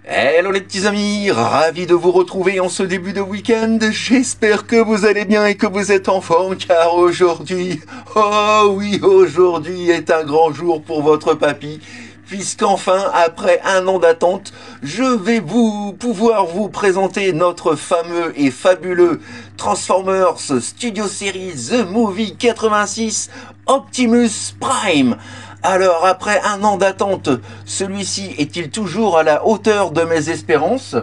Hello les petits amis, ravi de vous retrouver en ce début de week-end. J'espère que vous allez bien et que vous êtes en forme car aujourd'hui, oh oui, aujourd'hui est un grand jour pour votre papy. Puisqu'enfin, après un an d'attente, je vais pouvoir vous présenter notre fameux et fabuleux Transformers Studio Series The Movie 86 Optimus Prime. Alors, après un an d'attente, celui-ci est-il toujours à la hauteur de mes espérances?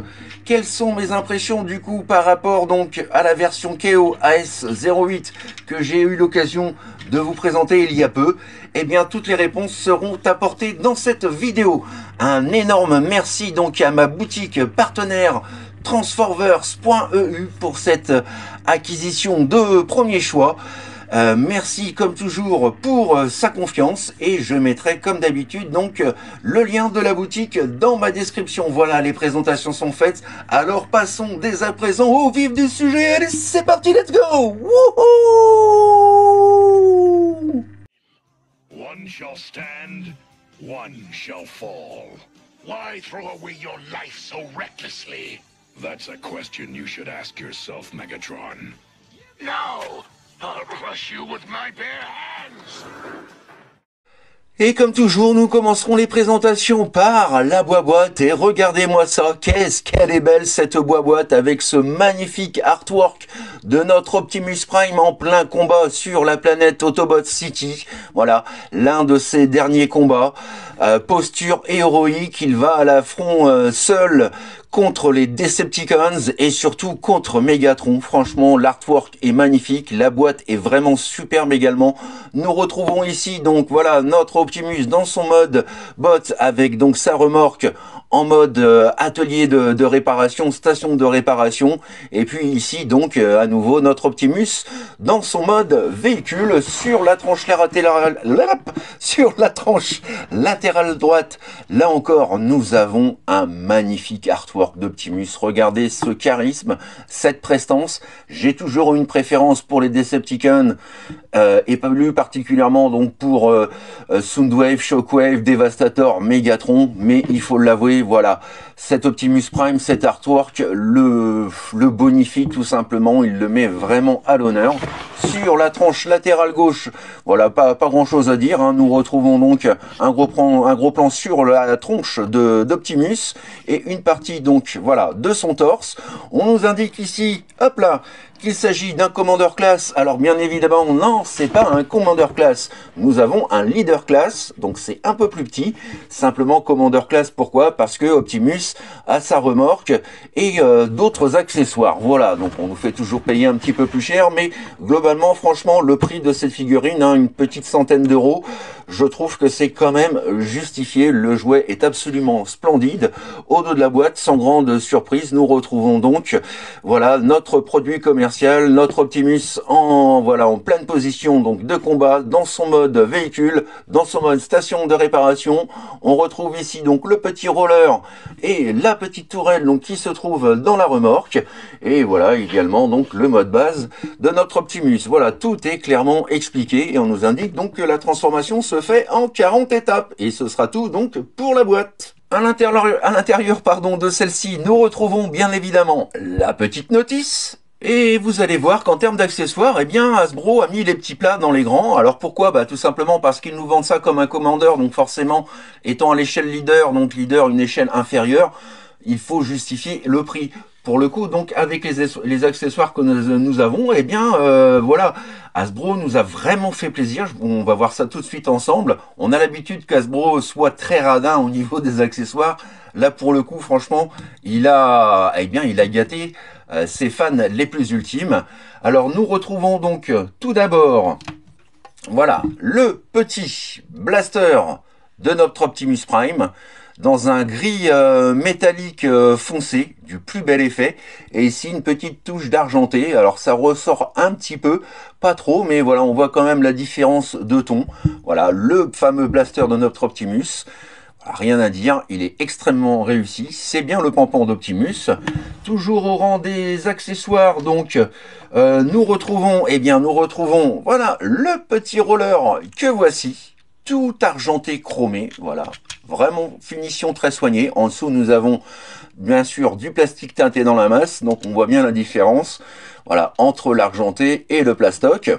Quelles sont mes impressions du coup par rapport donc à la version KO AS08 que j'ai eu l'occasion de vous présenter il y a peu? Eh bien, toutes les réponses seront apportées dans cette vidéo. Un énorme merci donc à ma boutique partenaire Transformers.eu pour cette acquisition de premier choix. Merci comme toujours pour sa confiance et je mettrai comme d'habitude donc le lien de la boutique dans ma description. Voilà, les présentations sont faites. Alors passons dès à présent au vif du sujet. Allez, c'est parti, let's go! Wouhou! One shall stand, one shall fall. Why throw away your life so recklessly? That's a question you should ask yourself, Megatron. No! I'll crush you with my bare hands! Et comme toujours, nous commencerons les présentations par la boîte. Et regardez-moi ça, qu'est-ce qu'elle est belle cette boîte avec ce magnifique artwork de notre Optimus Prime en plein combat sur la planète Autobot City. Voilà, l'un de ses derniers combats. Posture héroïque, il va à l'affront seul contre les Decepticons et surtout contre Megatron. Franchement, l'artwork est magnifique, la boîte est vraiment superbe également. Nous retrouvons ici donc voilà notre Optimus dans son mode bot avec donc sa remorque en mode atelier de réparation, station de réparation. Et puis ici donc à nouveau notre Optimus dans son mode véhicule sur la tranche latérale, sur la tranche latérale droite. Là encore, nous avons un magnifique artwork d'Optimus. Regardez ce charisme, cette prestance. J'ai toujours une préférence pour les Decepticons et pas plus particulièrement donc pour Soundwave, Shockwave, Devastator, Megatron, mais il faut l'avouer, voilà, cet Optimus Prime, cet artwork le bonifie tout simplement, il le met vraiment à l'honneur. Sur la tranche latérale gauche, voilà, pas grand chose à dire, hein. Nous retrouvons donc un gros plan sur la tronche d'Optimus et une partie donc voilà de son torse. On nous indique ici, hop là, qu'il s'agit d'un Commander Class. Alors bien évidemment, non, c'est pas un Commander Class. Nous avons un Leader Class, donc c'est un peu plus petit. Simplement Commander Class, pourquoi? Parce que Optimus a sa remorque et d'autres accessoires. Voilà, donc on nous fait toujours payer un petit peu plus cher, mais globalement, franchement, le prix de cette figurine, hein, une petite centaine d'euros, je trouve que c'est quand même justifié. Le jouet est absolument splendide. Au dos de la boîte, sans grande surprise, nous retrouvons donc voilà notre produit commercial, notre Optimus en pleine position donc de combat dans son mode véhicule, dans son mode station de réparation. On retrouve ici donc le petit roller et la petite tourelle donc qui se trouve dans la remorque et voilà également donc le mode base de notre Optimus. Voilà, tout est clairement expliqué et on nous indique donc que la transformation se fait en 40 étapes et ce sera tout donc pour la boîte. À l'intérieur de celle-ci, nous retrouvons bien évidemment la petite notice. Et vous allez voir qu'en termes d'accessoires, eh bien, Hasbro a mis les petits plats dans les grands. Alors pourquoi? Bah, tout simplement parce qu'ils nous vendent ça comme un commandeur, donc forcément, étant à l'échelle leader, donc leader une échelle inférieure, il faut justifier le prix. Pour le coup, donc, avec les accessoires que nous avons, eh bien, voilà, Hasbro nous a vraiment fait plaisir. On va voir ça tout de suite ensemble. On a l'habitude qu'Hasbro soit très radin au niveau des accessoires. Là, pour le coup, franchement, il a gâté ses fans les plus ultimes. Alors, nous retrouvons donc tout d'abord, voilà, le petit blaster de notre Optimus Prime dans un gris métallique foncé, du plus bel effet, et ici une petite touche d'argenté. Alors ça ressort un petit peu, pas trop, mais voilà, on voit quand même la différence de ton. Voilà, le fameux blaster de notre Optimus. Rien à dire, il est extrêmement réussi, c'est bien le pampon d'Optimus. Toujours au rang des accessoires, donc nous retrouvons voilà le petit roller que voici, tout argenté chromé, voilà, vraiment finition très soignée. En dessous, nous avons bien sûr du plastique teinté dans la masse, donc on voit bien la différence, voilà, entre l'argenté et le plastoc.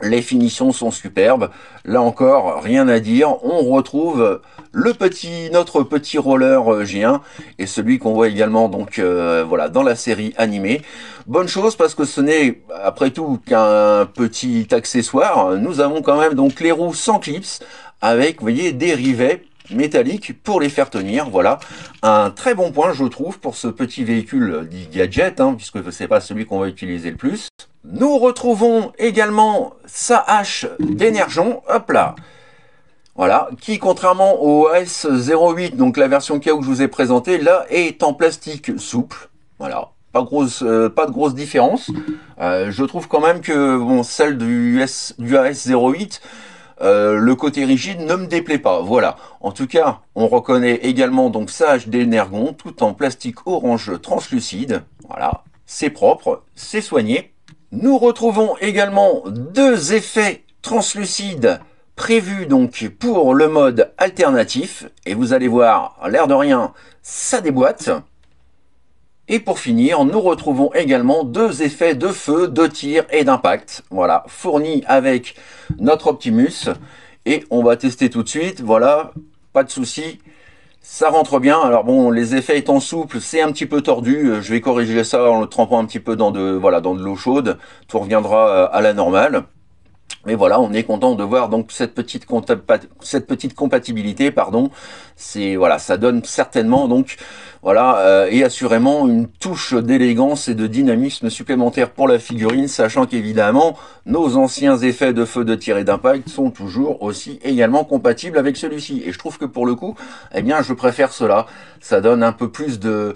Les finitions sont superbes. Là encore, rien à dire. On retrouve notre petit roller G1 et celui qu'on voit également donc voilà dans la série animée. Bonne chose parce que ce n'est après tout qu'un petit accessoire. Nous avons quand même donc les roues sans clips avec, vous voyez, des rivets métalliques pour les faire tenir. Voilà, un très bon point je trouve pour ce petit véhicule dit gadget, puisque c'est pas celui qu'on va utiliser le plus. Nous retrouvons également sa hache d'Energon, hop là, voilà, qui contrairement au S08, donc la version KO que je vous ai présentée, là est en plastique souple, voilà, pas de grosse différence. Je trouve quand même que bon, celle du AS08, le côté rigide ne me déplaît pas, voilà. En tout cas, on reconnaît également donc sa hache d'Energon, tout en plastique orange translucide, voilà, c'est propre, c'est soigné. Nous retrouvons également deux effets translucides prévus donc pour le mode alternatif. Et vous allez voir, l'air de rien, ça déboîte. Et pour finir, nous retrouvons également deux effets de feu, de tir et d'impact. Voilà, fournis avec notre Optimus. Et on va tester tout de suite. Voilà, pas de souci. Ça rentre bien. Alors bon, les effets étant souples, c'est un petit peu tordu. Je vais corriger ça en le trempant un petit peu dans de l'eau chaude. Tout reviendra à la normale. Mais voilà, on est content de voir donc cette petite compatibilité, pardon. C'est voilà, ça donne certainement donc voilà et assurément une touche d'élégance et de dynamisme supplémentaire pour la figurine, sachant qu'évidemment nos anciens effets de feu, de tir et d'impact sont toujours aussi également compatibles avec celui-ci. Et je trouve que pour le coup, eh bien, je préfère cela. Ça donne un peu plus de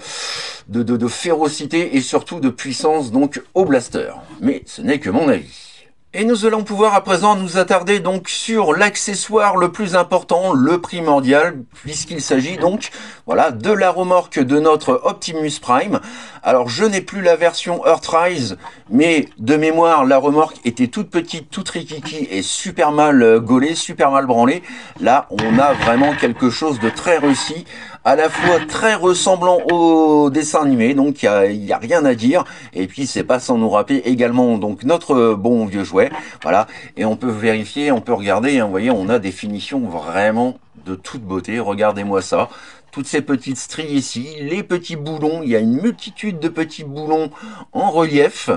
férocité et surtout de puissance donc au blaster. Mais ce n'est que mon avis. Et nous allons pouvoir à présent nous attarder donc sur l'accessoire le plus important, le primordial, puisqu'il s'agit donc voilà de la remorque de notre Optimus Prime. Alors je n'ai plus la version Earthrise, mais de mémoire la remorque était toute petite, toute rikiki et super mal gaulée, super mal branlée. Là on a vraiment quelque chose de très réussi, à la fois très ressemblant au dessin animé, donc il y a rien à dire. Et puis c'est pas sans nous rappeler également donc notre bon vieux jouet, voilà. Et on peut vérifier, on peut regarder, vous voyez, on a des finitions vraiment de toute beauté. Regardez-moi ça. Toutes ces petites stries ici, les petits boulons, il y a une multitude de petits boulons en relief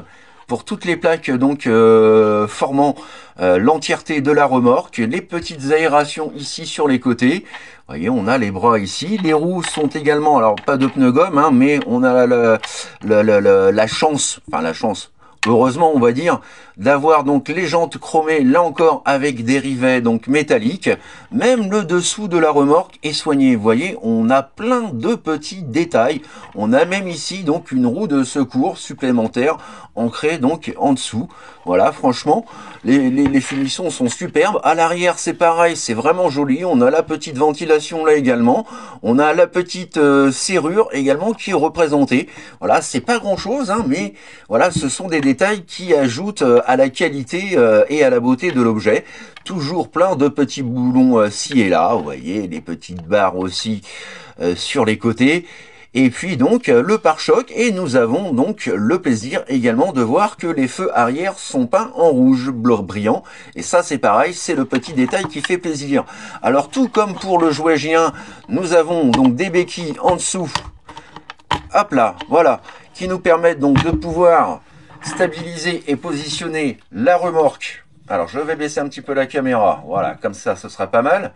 pour toutes les plaques donc formant l'entièreté de la remorque, les petites aérations ici sur les côtés. Vous voyez, on a les bras ici, les roues sont également, alors pas de pneus gomme, mais on a la chance, heureusement on va dire, d'avoir donc les jantes chromées, là encore avec des rivets donc métalliques. Même le dessous de la remorque est soigné, vous voyez, on a plein de petits détails. On a même ici donc une roue de secours supplémentaire ancrée donc en dessous. Voilà, franchement, les finitions sont superbes. À l'arrière c'est pareil, c'est vraiment joli. On a la petite ventilation là également. On a la petite serrure également qui est représentée. Voilà, c'est pas grand chose, mais voilà, ce sont des détails qui ajoutent à la qualité et à la beauté de l'objet. Toujours plein de petits boulons ci et là, vous voyez, les petites barres aussi sur les côtés. Et puis donc le pare-choc, et nous avons donc le plaisir également de voir que les feux arrière sont peints en rouge bleu brillant. Et ça c'est pareil, c'est le petit détail qui fait plaisir. Alors tout comme pour le jouet G1, nous avons donc des béquilles en dessous, hop là, voilà, qui nous permettent donc de pouvoir stabiliser et positionner la remorque. Alors je vais baisser un petit peu la caméra, voilà, comme ça ce sera pas mal.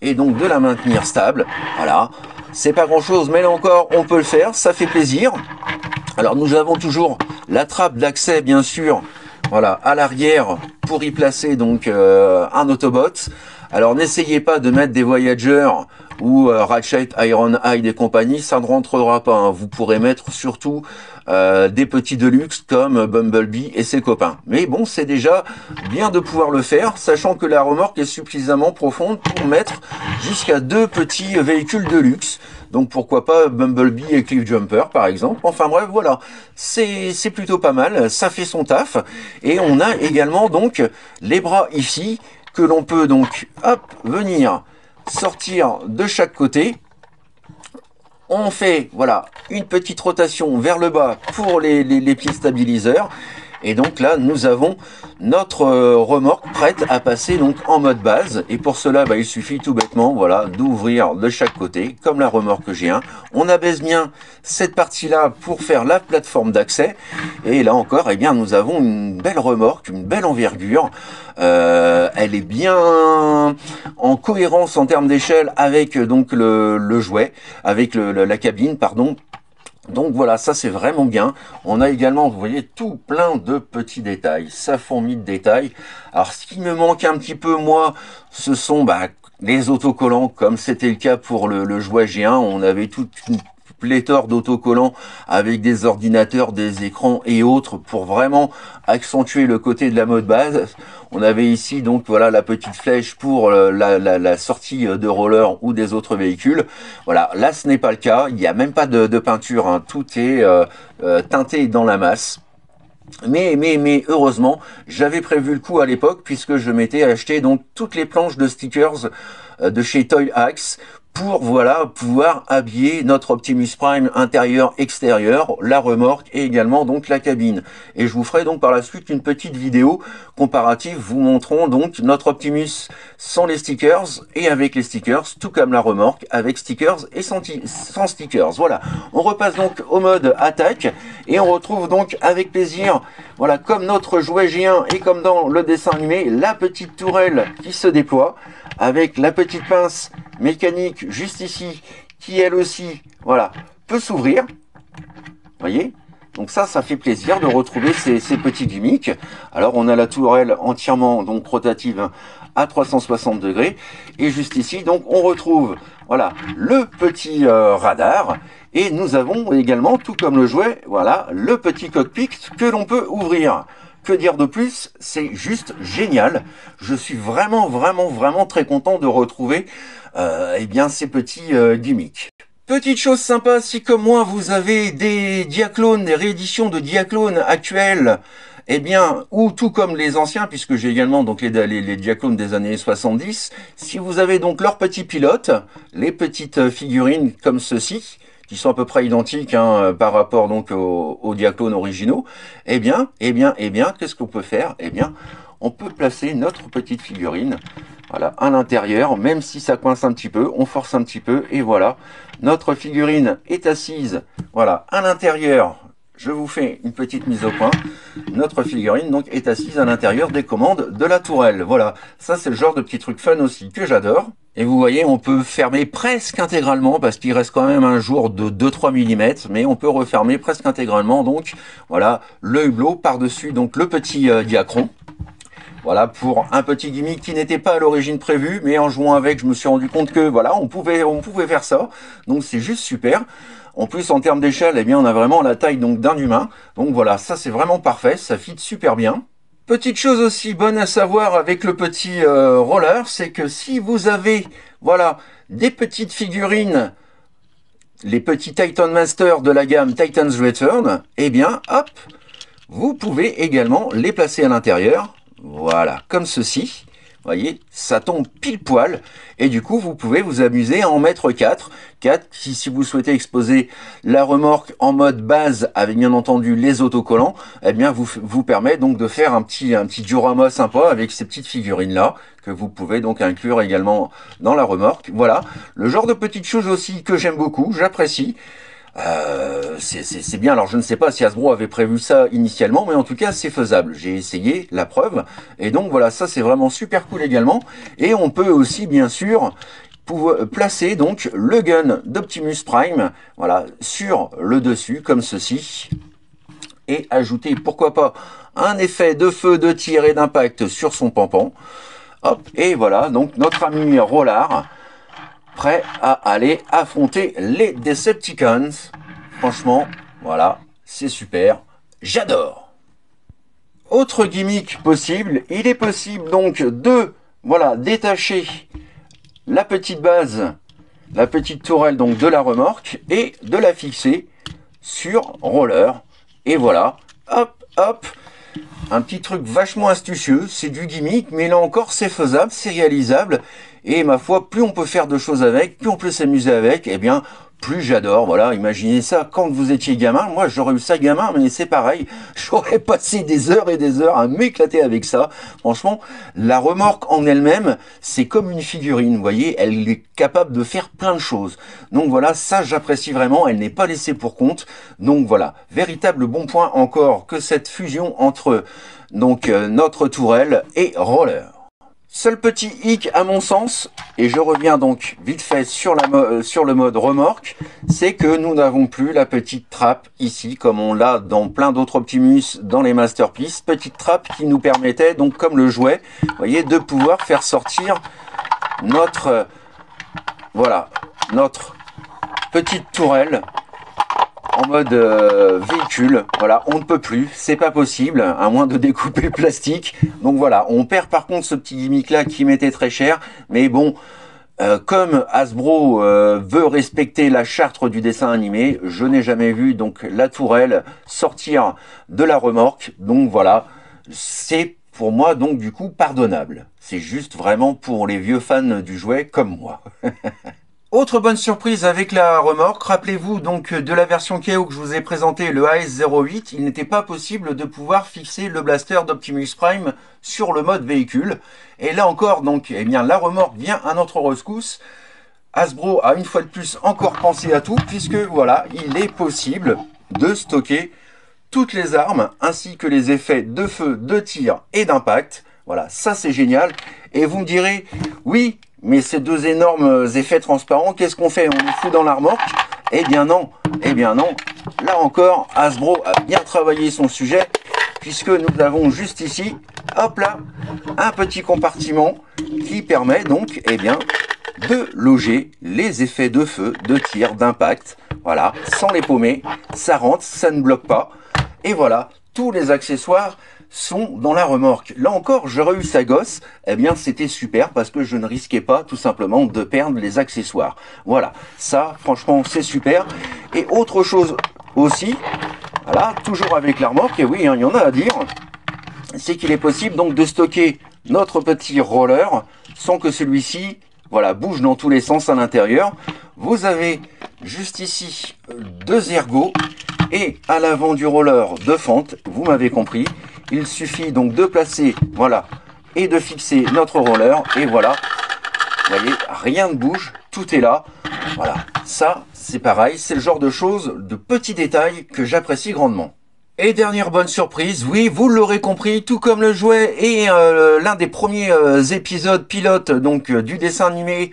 Et donc de la maintenir stable, voilà. C'est pas grand chose, mais là encore on peut le faire, ça fait plaisir. Alors nous avons toujours la trappe d'accès bien sûr, voilà, à l'arrière pour y placer donc un Autobot. Alors n'essayez pas de mettre des Voyager ou Ratchet, Ironhide et compagnie, ça ne rentrera pas. Vous pourrez mettre surtout des petits Deluxe comme Bumblebee et ses copains. Mais bon, c'est déjà bien de pouvoir le faire, sachant que la remorque est suffisamment profonde pour mettre jusqu'à 2 petits véhicules Deluxe. Donc pourquoi pas Bumblebee et Cliff Jumper par exemple. Enfin bref, voilà, c'est plutôt pas mal, ça fait son taf. Et on a également donc les bras ici, que l'on peut donc hop venir sortir de chaque côté. On fait, voilà, une petite rotation vers le bas pour les pieds stabiliseurs. Et donc là, nous avons notre remorque prête à passer donc en mode base. Et pour cela, il suffit tout bêtement, voilà, d'ouvrir de chaque côté, comme la remorque G1. On abaisse bien cette partie-là pour faire la plateforme d'accès. Et là encore, eh bien, nous avons une belle remorque, une belle envergure. Elle est bien en cohérence en termes d'échelle avec donc le jouet, avec la cabine, pardon. Donc voilà, ça c'est vraiment bien. On a également, vous voyez, tout plein de petits détails. Ça fourmille de détails. Alors ce qui me manque un petit peu, moi, ce sont les autocollants, comme c'était le cas pour le jouet G1. On avait toute une pléthore d'autocollants avec des ordinateurs, des écrans et autres pour vraiment accentuer le côté de la mode base. On avait ici donc voilà la petite flèche pour la sortie de roller ou des autres véhicules. Voilà, là ce n'est pas le cas, il n'y a même pas de peinture, hein. Tout est teinté dans la masse. Mais heureusement, j'avais prévu le coup à l'époque puisque je m'étais acheté donc toutes les planches de stickers de chez Toy Axe pour voilà pouvoir habiller notre Optimus Prime intérieur, extérieur, la remorque et également donc la cabine. Et je vous ferai donc par la suite une petite vidéo comparative vous montrant donc notre Optimus sans les stickers et avec les stickers, tout comme la remorque avec stickers et sans stickers. Voilà, on repasse donc au mode attaque et on retrouve donc avec plaisir, voilà, comme notre jouet G1 et comme dans le dessin animé, la petite tourelle qui se déploie avec la petite pince mécanique juste ici qui elle aussi, voilà, peut s'ouvrir. Voyez, donc ça fait plaisir de retrouver ces petits gimmicks. Alors on a la tourelle entièrement donc rotative à 360 degrés et juste ici donc on retrouve voilà le petit radar et nous avons également, tout comme le jouet, voilà le petit cockpit que l'on peut ouvrir. Que dire de plus? C'est juste génial. Je suis vraiment très content de retrouver eh bien ces petits gimmicks. Petite chose sympa, si comme moi vous avez des Diaclones, des rééditions de Diaclones actuelles, eh bien, ou tout comme les anciens, puisque j'ai également donc les Diaclones des années 70, si vous avez donc leurs petits pilotes, les petites figurines comme ceci, qui sont à peu près identiques hein, par rapport donc aux Diaclones originaux, eh bien, qu'est-ce qu'on peut faire? Eh bien, on peut placer notre petite figurine, voilà, à l'intérieur, même si ça coince un petit peu, on force un petit peu, et voilà, notre figurine est assise, voilà, à l'intérieur. Je vous fais une petite mise au point. Notre figurine donc est assise à l'intérieur des commandes de la tourelle. Voilà, ça c'est le genre de petit truc fun aussi que j'adore. Et vous voyez, on peut fermer presque intégralement parce qu'il reste quand même un jour de 2-3 mm, mais on peut refermer presque intégralement. Donc voilà, le hublot par-dessus donc le petit diacron. Voilà, pour un petit gimmick qui n'était pas à l'origine prévu, mais en jouant avec, je me suis rendu compte que voilà, on pouvait faire ça. Donc c'est juste super. En plus, en termes d'échelle, eh bien, on a vraiment la taille donc d'un humain. Donc voilà, ça c'est vraiment parfait, ça fit super bien. Petite chose aussi bonne à savoir avec le petit roller, c'est que si vous avez voilà des petites figurines, les petits Titan Master de la gamme Titan's Return, eh bien, hop, vous pouvez également les placer à l'intérieur. Voilà, comme ceci. Vous voyez, ça tombe pile poil. Et du coup, vous pouvez vous amuser à en mettre 4. 4, si vous souhaitez exposer la remorque en mode base, avec bien entendu les autocollants, eh bien, vous permet donc de faire un petit diorama sympa avec ces petites figurines-là, que vous pouvez donc inclure également dans la remorque. Voilà, le genre de petites choses aussi que j'aime beaucoup, j'apprécie. C'est bien, alors je ne sais pas si Hasbro avait prévu ça initialement, mais en tout cas c'est faisable, j'ai essayé, la preuve, et donc voilà, ça c'est vraiment super cool également, et on peut aussi bien sûr placer donc le gun d'Optimus Prime, voilà, sur le dessus, comme ceci, et ajouter, pourquoi pas, un effet de feu, de tir et d'impact sur son pampan, hop, et voilà, donc notre ami Rollard, prêt à aller affronter les Decepticons. Franchement, voilà, c'est super, j'adore. Autre gimmick possible, il est possible donc de voilà détacher la petite base, la petite tourelle donc de la remorque et de la fixer sur roller. Et voilà, hop, hop, un petit truc vachement astucieux, c'est du gimmick, mais là encore c'est faisable, c'est réalisable. Et ma foi, plus on peut faire de choses avec, plus on peut s'amuser avec, eh bien, plus j'adore. Voilà, imaginez ça quand vous étiez gamin. Moi, j'aurais eu ça gamin, mais c'est pareil. J'aurais passé des heures et des heures à m'éclater avec ça. Franchement, la remorque en elle-même, c'est comme une figurine. Vous voyez, elle est capable de faire plein de choses. Donc voilà, ça, j'apprécie vraiment. Elle n'est pas laissée pour compte. Donc voilà, véritable bon point encore que cette fusion entre donc notre tourelle et roller. Seul petit hic à mon sens, et je reviens donc vite fait sur le mode remorque, c'est que nous n'avons plus la petite trappe ici, comme on l'a dans plein d'autres Optimus dans les Masterpiece, petite trappe qui nous permettait donc comme le jouet, vous voyez, de pouvoir faire sortir notre, voilà, notre petite tourelle en mode véhicule. Voilà, on ne peut plus, c'est pas possible, à moins de découper le plastique. Donc voilà, on perd par contre ce petit gimmick là qui m'était très cher, mais bon, comme Hasbro veut respecter la charte du dessin animé, je n'ai jamais vu donc la tourelle sortir de la remorque. Donc voilà, c'est pour moi donc du coup pardonnable. C'est juste vraiment pour les vieux fans du jouet comme moi. Autre bonne surprise avec la remorque, rappelez-vous donc de la version KO que je vous ai présenté, le AS08, il n'était pas possible de pouvoir fixer le blaster d'Optimus Prime sur le mode véhicule. Et là encore, donc, eh bien, la remorque vient à notre rescousse. Hasbro a une fois de plus encore pensé à tout, puisque voilà, il est possible de stocker toutes les armes, ainsi que les effets de feu, de tir et d'impact. Voilà, ça c'est génial. Et vous me direz, oui, mais ces deux énormes effets transparents, qu'est-ce qu'on fait? On les fout dans la remorque? Eh bien non, eh bien non. Là encore, Hasbro a bien travaillé son sujet, puisque nous avons juste ici, hop là, un petit compartiment qui permet donc, eh bien, de loger les effets de feu, de tir, d'impact. Voilà, sans les paumer, ça rentre, ça ne bloque pas. Et voilà, tous les accessoires sont dans la remorque. Là encore, j'aurais eu sa gosse, eh bien c'était super parce que je ne risquais pas tout simplement de perdre les accessoires. Voilà, ça franchement c'est super. Et autre chose aussi, voilà, toujours avec la remorque, et oui, hein, il y en a à dire, c'est qu'il est possible donc de stocker notre petit roller sans que celui-ci, voilà, bouge dans tous les sens à l'intérieur. Vous avez juste ici deux ergots et à l'avant du roller deux fentes, vous m'avez compris. Il suffit donc de placer, voilà, et de fixer notre roller, et voilà, vous voyez, rien ne bouge, tout est là. Voilà, ça, c'est pareil, c'est le genre de choses, de petits détails que j'apprécie grandement. Et dernière bonne surprise, oui, vous l'aurez compris, tout comme le jouet et l'un des premiers épisodes pilotes donc du dessin animé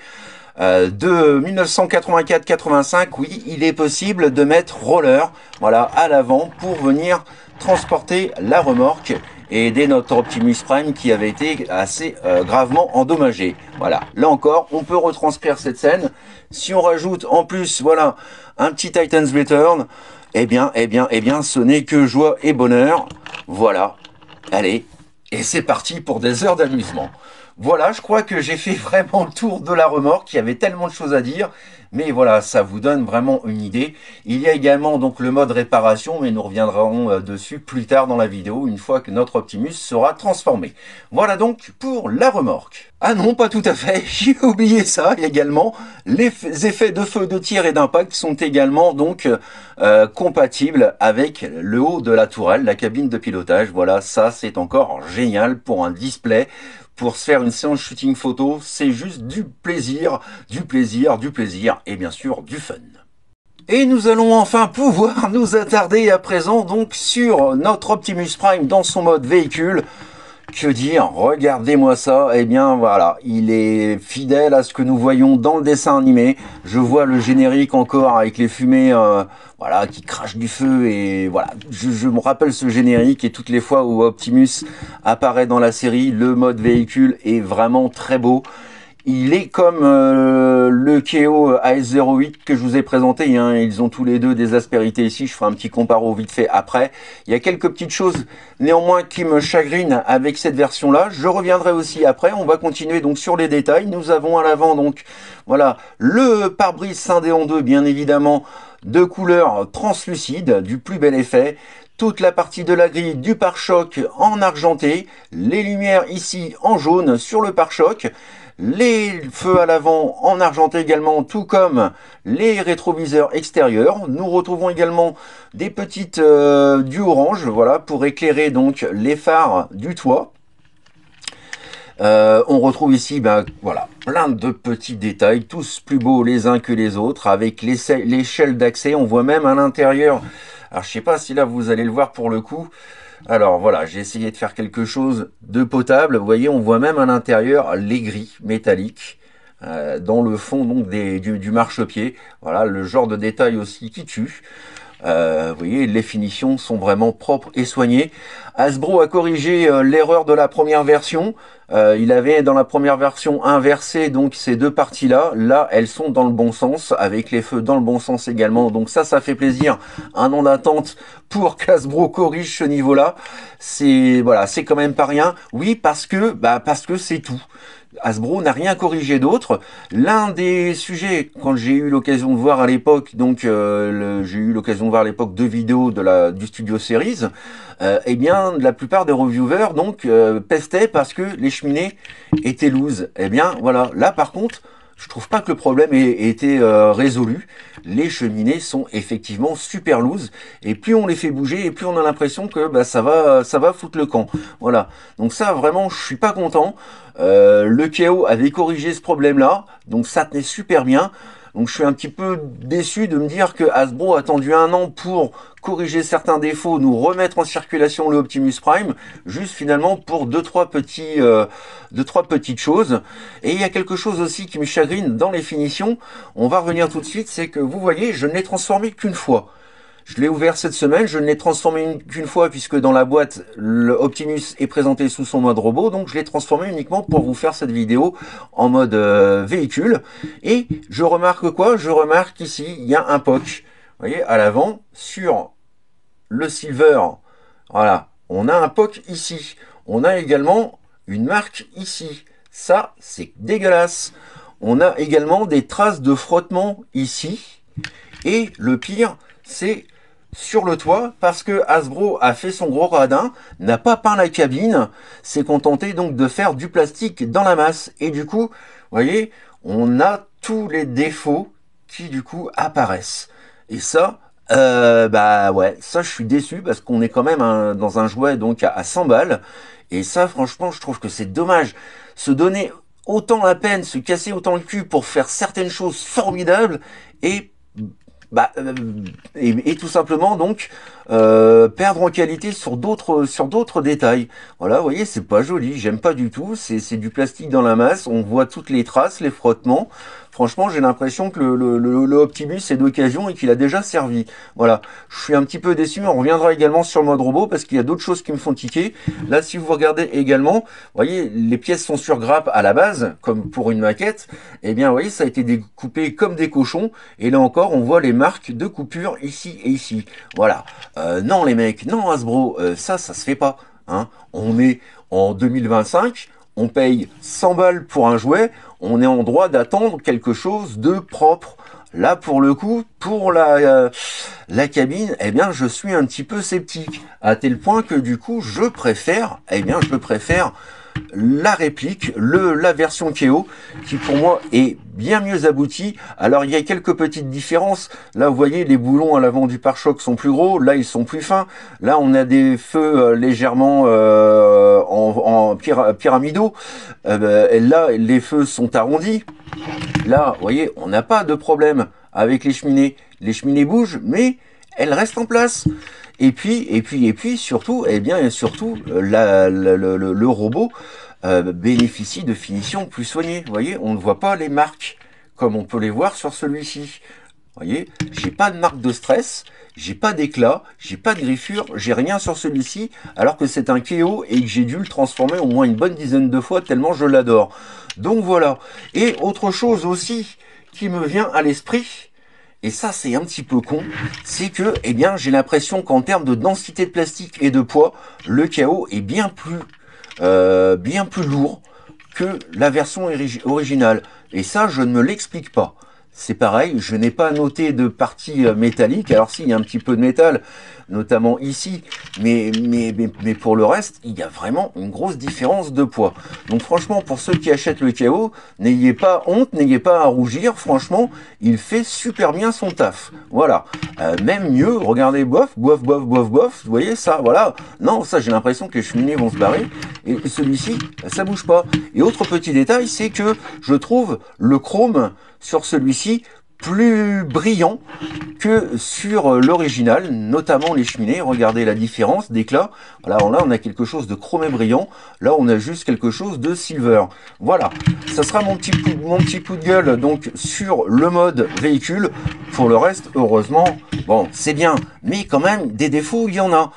de 1984-85, oui, il est possible de mettre roller, voilà, à l'avant pour venir transporter la remorque et aider notre Optimus Prime qui avait été assez gravement endommagé. Voilà, là encore, on peut retranscrire cette scène. Si on rajoute en plus, voilà, un petit Titan's Return, eh bien, ce n'est que joie et bonheur. Voilà, allez, et c'est parti pour des heures d'amusement. Voilà, je crois que j'ai fait vraiment le tour de la remorque. Il y avait tellement de choses à dire, mais voilà, ça vous donne vraiment une idée. Il y a également donc le mode réparation, mais nous reviendrons dessus plus tard dans la vidéo, une fois que notre Optimus sera transformé. Voilà donc pour la remorque. Ah non, pas tout à fait, j'ai oublié ça également. Les effets de feu, de tir et d'impact sont également donc compatibles avec le haut de la tourelle, la cabine de pilotage. Voilà, ça c'est encore génial pour un display. Pour se faire une séance shooting photo, c'est juste du plaisir, et bien sûr du fun. Et nous allons enfin pouvoir nous attarder à présent donc sur notre Optimus Prime dans son mode véhicule. Que dire? Regardez-moi ça. Eh bien voilà, il est fidèle à ce que nous voyons dans le dessin animé. Je vois le générique encore avec les fumées voilà, qui crachent du feu. Et voilà, je me rappelle ce générique et toutes les fois où Optimus apparaît dans la série, le mode véhicule est vraiment très beau. Il est comme le KO AS08 que je vous ai présenté, hein. Ils ont tous les deux des aspérités ici, je ferai un petit comparo vite fait après. Il y a quelques petites choses néanmoins qui me chagrinent avec cette version-là. Je reviendrai aussi après, on va continuer donc sur les détails. Nous avons à l'avant donc, voilà, le pare-brise scindé en deux, bien évidemment, de couleur translucide, du plus bel effet. Toute la partie de la grille du pare-choc en argenté, les lumières ici en jaune sur le pare-choc. les feux à l'avant en argenté également, tout comme les rétroviseurs extérieurs. Nous retrouvons également des petites du orange, voilà, pour éclairer donc les phares du toit. On retrouve ici, ben voilà, plein de petits détails, tous plus beaux les uns que les autres, avec l'échelle d'accès. On voit même à l'intérieur. Alors je sais pas si là vous allez le voir pour le coup. Alors voilà, j'ai essayé de faire quelque chose de potable. Vous voyez, on voit même à l'intérieur les grilles métalliques dans le fond donc du marchepied. Voilà, le genre de détail aussi qui tue. Vous voyez, les finitions sont vraiment propres et soignées. Hasbro a corrigé l'erreur de la première version. Il avait dans la première version inversé donc ces deux parties-là. Là, elles sont dans le bon sens, avec les feux dans le bon sens également. Donc ça fait plaisir. Un an d'attente pour qu'Hasbro corrige ce niveau-là. C'est voilà, c'est quand même pas rien. Oui, parce que c'est tout. Hasbro n'a rien corrigé d'autre. L'un des sujets, quand j'ai eu l'occasion de voir à l'époque, donc j'ai eu l'occasion de voir à l'époque deux vidéos du Studio Series, eh bien la plupart des reviewers donc pestaient parce que les cheminées étaient loose. Eh bien voilà, là par contre, je trouve pas que le problème ait été résolu. Les cheminées sont effectivement super loose et plus on les fait bouger et plus on a l'impression que ça va foutre le camp. Voilà. Donc ça vraiment, je suis pas content. Le KO avait corrigé ce problème-là, donc ça tenait super bien. Donc je suis un petit peu déçu de me dire que Hasbro a attendu un an pour corriger certains défauts, nous remettre en circulation le Optimus Prime, juste finalement pour deux trois petites choses. Et il y a quelque chose aussi qui me chagrine dans les finitions. On va revenir tout de suite, c'est que vous voyez, je ne l'ai transformé qu'une fois. Je l'ai ouvert cette semaine, je ne l'ai transformé qu'une fois puisque dans la boîte, le Optimus est présenté sous son mode robot, donc je l'ai transformé uniquement pour vous faire cette vidéo en mode véhicule. Et je remarque quoi? Je remarque ici, il y a un POC. Vous voyez, à l'avant, sur le Silver, voilà, on a un POC ici. On a également une marque ici. Ça, c'est dégueulasse. On a également des traces de frottement ici. Et le pire, c'est sur le toit, parce que Hasbro a fait son gros radin, n'a pas peint la cabine, s'est contenté donc de faire du plastique dans la masse. Et du coup, vous voyez, on a tous les défauts qui du coup apparaissent. Et ça, ouais, ça je suis déçu parce qu'on est quand même dans un jouet donc à 100 balles. Et ça, franchement, je trouve que c'est dommage. Se donner autant la peine, se casser autant le cul pour faire certaines choses formidables et tout simplement donc perdre en qualité sur d'autres détails. Voilà, vous voyez, c'est pas joli, j'aime pas du tout. C'est du plastique dans la masse, on voit toutes les traces, les frottements. Franchement, j'ai l'impression que le Optimus est d'occasion et qu'il a déjà servi. Voilà, je suis un petit peu déçu. On reviendra également sur le mode robot parce qu'il y a d'autres choses qui me font tiquer. Là, si vous regardez également, vous voyez, les pièces sont sur grappe à la base, comme pour une maquette. Eh bien, vous voyez, ça a été découpé comme des cochons. Et là encore, on voit les marques de coupure ici et ici. Voilà. Non, les mecs, non, Hasbro, ça se fait pas. Hein. On est en 2025. On paye 100 balles pour un jouet, on est en droit d'attendre quelque chose de propre. Là, pour le coup, pour la cabine, eh bien, je suis un petit peu sceptique, à tel point que du coup, je préfère la réplique, la version KO, qui pour moi est bien mieux aboutie. Alors il y a quelques petites différences. Là vous voyez, les boulons à l'avant du pare-choc sont plus gros, là ils sont plus fins. Là on a des feux légèrement en pyramidaux. Là les feux sont arrondis. Là vous voyez, on n'a pas de problème avec les cheminées. Les cheminées bougent, mais elles restent en place. Et puis surtout, le robot bénéficie de finitions plus soignées. Vous voyez, on ne voit pas les marques comme on peut les voir sur celui-ci. Vous voyez, j'ai pas de marque de stress, j'ai pas d'éclat, j'ai pas de griffure, j'ai rien sur celui-ci, alors que c'est un KO et que j'ai dû le transformer au moins une bonne dizaine de fois tellement je l'adore. Donc voilà. Et autre chose aussi qui me vient à l'esprit, et ça c'est un petit peu con, c'est que j'ai l'impression qu'en termes de densité de plastique et de poids, le KO est bien plus lourd que la version originale. Et ça, je ne me l'explique pas. c'est pareil, je n'ai pas noté de partie métallique, alors si, il y a un petit peu de métal, notamment ici, mais pour le reste, il y a vraiment une grosse différence de poids. Donc franchement, pour ceux qui achètent le KO, n'ayez pas honte, n'ayez pas à rougir, franchement, il fait super bien son taf. Voilà, même mieux, regardez, bof, bof, bof, bof, bof, vous voyez ça, voilà. Non, ça j'ai l'impression que les cheminées vont se barrer, et celui-ci, ça bouge pas. Et autre petit détail, c'est que je trouve le chrome sur celui-ci plus brillant que sur l'original, notamment les cheminées. Regardez la différence d'éclat. Voilà, là on a quelque chose de chromé brillant, là on a juste quelque chose de silver. Voilà, ça sera mon petit coup de gueule donc sur le mode véhicule. Pour le reste, heureusement, bon c'est bien, mais quand même des défauts il y en a.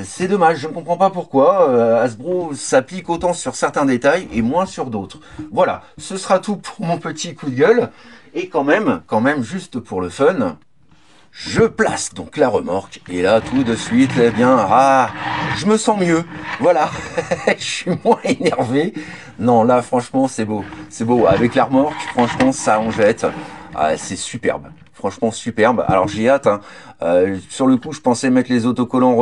C'est dommage, je ne comprends pas pourquoi Hasbro s'applique autant sur certains détails et moins sur d'autres. Voilà, ce sera tout pour mon petit coup de gueule. Et quand même, juste pour le fun, je place donc la remorque. Et là, tout de suite, eh bien, je me sens mieux. Voilà, je suis moins énervé. Non, là, franchement, c'est beau. C'est beau. Avec la remorque, franchement, ça en jette. C'est superbe. Franchement, superbe. Alors, j'ai hâte. Hein. Sur le coup, je pensais mettre les autocollants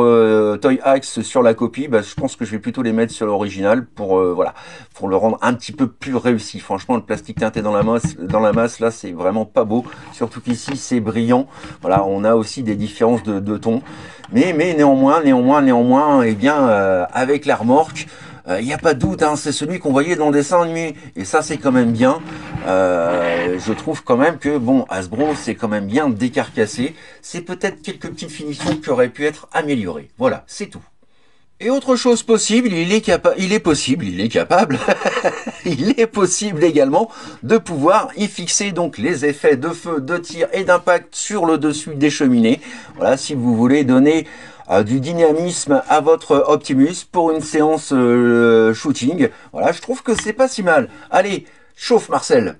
Toy Axe sur la copie. Je pense que je vais plutôt les mettre sur l'original pour voilà, pour le rendre un petit peu plus réussi. Franchement, le plastique teinté dans la masse, là, c'est vraiment pas beau. Surtout qu'ici, c'est brillant. Voilà, on a aussi des différences de ton. Mais néanmoins, eh bien, avec la remorque, il n'y a pas de doute, hein, c'est celui qu'on voyait dans le dessin animé. Et ça, c'est quand même bien. Je trouve quand même que, bon, Hasbro, c'est quand même bien décarcassé. C'est peut-être quelques petites finitions qui auraient pu être améliorées. Voilà, c'est tout. Et autre chose possible, il est capable, il est possible également de pouvoir y fixer donc les effets de feu, de tir et d'impact sur le dessus des cheminées. Voilà, si vous voulez donner du dynamisme à votre Optimus pour une séance shooting. Voilà, je trouve que c'est pas si mal. Allez, chauffe Marcel.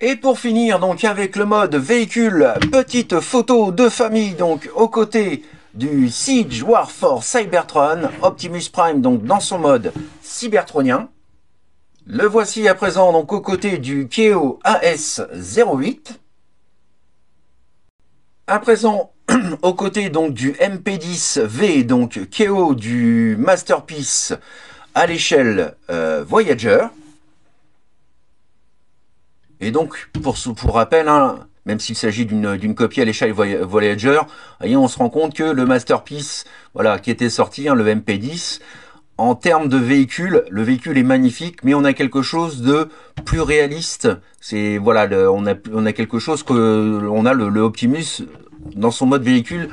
Et pour finir donc avec le mode véhicule, petite photo de famille donc aux côtés du Siege Warforce Cybertron, Optimus Prime donc dans son mode cybertronien. Le voici à présent donc aux côtés du KO AS-08. À présent aux côtés donc du MP10V, donc KO du Masterpiece à l'échelle Voyager. Et donc, pour rappel, hein, même s'il s'agit d'une copie à l'échelle Voyager, voyez, on se rend compte que le Masterpiece, voilà, qui était sorti, hein, le MP10, en termes de véhicule, le véhicule est magnifique, mais on a quelque chose de plus réaliste. C'est voilà, on a quelque chose que on a le Optimus dans son mode véhicule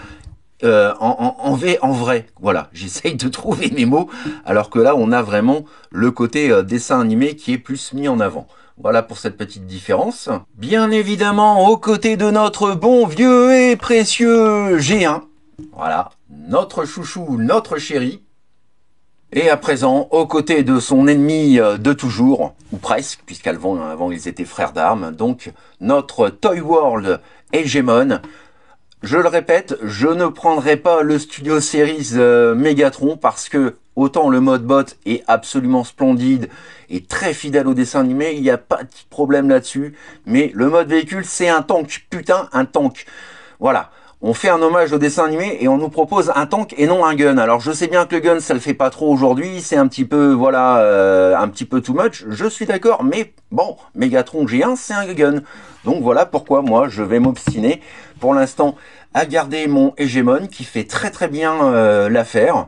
en vrai. Voilà, j'essaye de trouver mes mots, alors que là, on a vraiment le côté dessin animé qui est plus mis en avant. Voilà pour cette petite différence. Bien évidemment, aux côtés de notre bon vieux et précieux G1. Voilà, notre chouchou, notre chéri. Et à présent, aux côtés de son ennemi de toujours, ou presque, puisqu'avant ils étaient frères d'armes, donc notre Toy World Hegemon. Je le répète, je ne prendrai pas le Studio Series Megatron parce que autant le mode bot est absolument splendide et très fidèle au dessin animé, il n'y a pas de problème là-dessus. Mais le mode véhicule, c'est un tank, putain, un tank. Voilà. On fait un hommage au dessin animé et on nous propose un tank et non un gun. Alors je sais bien que le gun ça le fait pas trop aujourd'hui, c'est un petit peu voilà un petit peu too much, je suis d'accord, mais bon, Megatron G1 c'est un gun. Donc voilà pourquoi moi je vais m'obstiner pour l'instant à garder mon Hegemon qui fait très très bien l'affaire.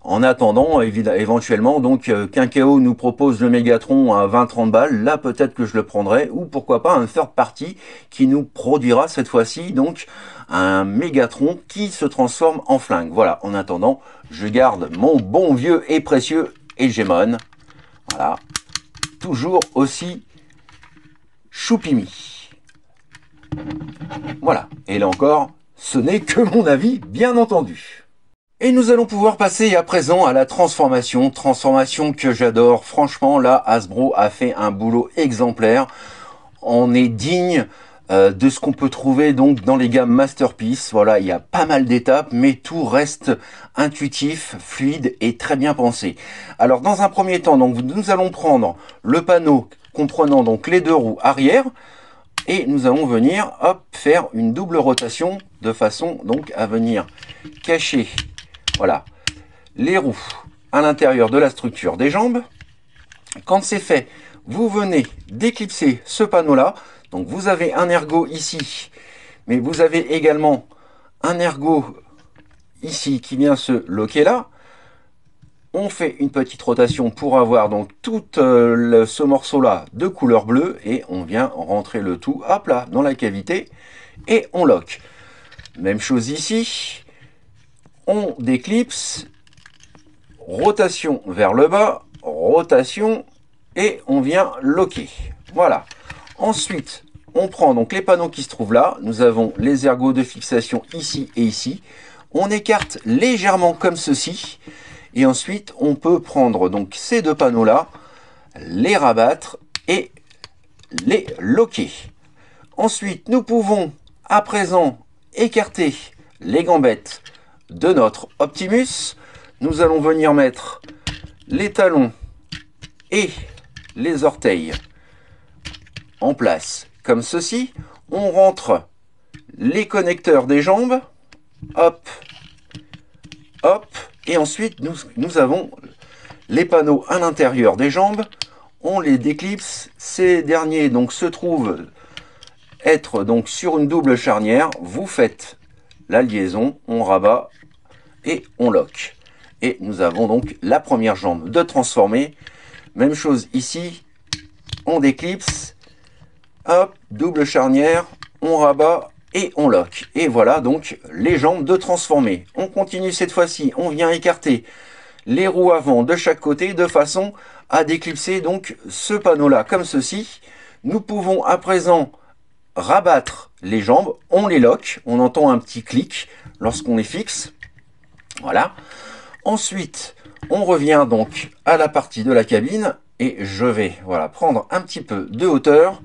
En attendant, éventuellement, donc qu'un KO nous propose le Megatron à 20-30 balles, là peut-être que je le prendrai, ou pourquoi pas un third party qui nous produira cette fois-ci donc un Megatron qui se transforme en flingue. Voilà, en attendant, je garde mon bon vieux et précieux Hegemon. Voilà, toujours aussi choupimi. Voilà, et là encore, ce n'est que mon avis, bien entendu. Et nous allons pouvoir passer à présent à la transformation que j'adore. Franchement, là, Hasbro a fait un boulot exemplaire. On est digne de ce qu'on peut trouver donc dans les gammes Masterpiece. Voilà, il y a pas mal d'étapes, mais tout reste intuitif, fluide et très bien pensé. Alors dans un premier temps, donc nous allons prendre le panneau comprenant donc les deux roues arrière et nous allons venir hop faire une double rotation de façon donc à venir cacher voilà les roues à l'intérieur de la structure des jambes. Quand c'est fait, vous venez d'éclipser ce panneau là. Donc vous avez un ergot ici, mais vous avez également un ergot ici qui vient se loquer là. On fait une petite rotation pour avoir donc tout ce morceau là de couleur bleue et on vient rentrer le tout hop là dans la cavité et on lock. Même chose ici, on déclipse, rotation vers le bas, rotation et on vient loquer. Voilà. Ensuite, on prend donc les panneaux qui se trouvent là. Nous avons les ergots de fixation ici et ici. On écarte légèrement comme ceci. Et ensuite, on peut prendre donc ces deux panneaux-là, les rabattre et les loquer. Ensuite, nous pouvons à présent écarter les gambettes de notre Optimus. Nous allons venir mettre les talons et les orteils en place comme ceci. On rentre les connecteurs des jambes, hop, hop, et ensuite nous avons les panneaux à l'intérieur des jambes. On les déclipse. Ces derniers donc se trouvent être donc sur une double charnière. Vous faites la liaison, on rabat et on lock. Et nous avons donc la première jambe de transformer. Même chose ici, on déclipse. Hop, double charnière, on rabat et on lock. Et voilà donc les jambes de transformer. On continue cette fois-ci, on vient écarter les roues avant de chaque côté de façon à déclipser donc ce panneau-là comme ceci. Nous pouvons à présent rabattre les jambes, on les lock, on entend un petit clic lorsqu'on les fixe. Voilà. Ensuite, on revient donc à la partie de la cabine. Et je vais voilà, prendre un petit peu de hauteur.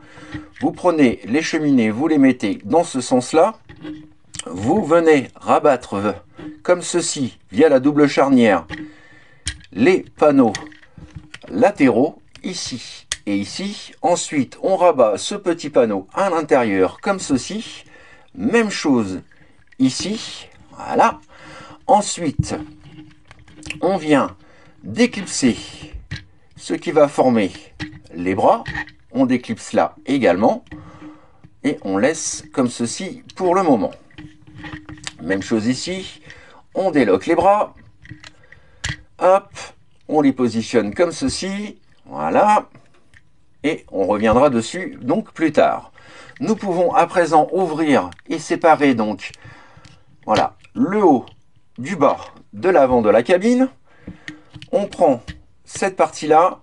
Vous prenez les cheminées, vous les mettez dans ce sens-là. Vous venez rabattre comme ceci, via la double charnière, les panneaux latéraux, ici et ici. Ensuite, on rabat ce petit panneau à l'intérieur, comme ceci. Même chose ici. Voilà. Ensuite, on vient déclipser ce qui va former les bras. On déclipse là également. Et on laisse comme ceci pour le moment. Même chose ici. On déloque les bras. Hop. On les positionne comme ceci. Voilà. Et on reviendra dessus donc plus tard. Nous pouvons à présent ouvrir et séparer donc voilà, le haut du bas de l'avant de la cabine. On prend cette partie-là,